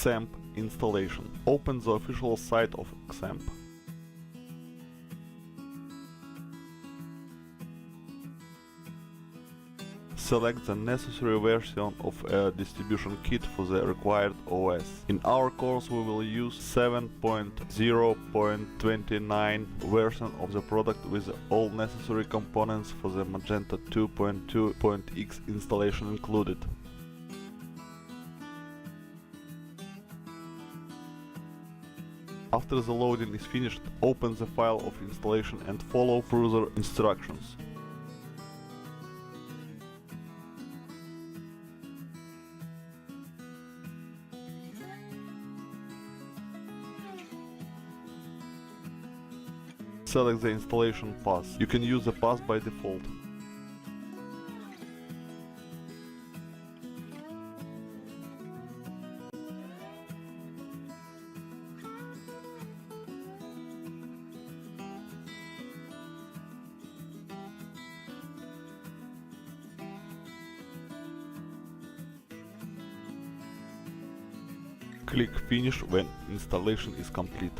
XAMPP installation. Open the official site of XAMPP. Select the necessary version of a distribution kit for the required OS. In our course we will use 7.0.29 version of the product with all necessary components for the Magenta 2.2.x installation included. After the loading is finished, open the file of installation and follow further instructions. Select the installation path. You can use the path by default. Click Finish when installation is complete.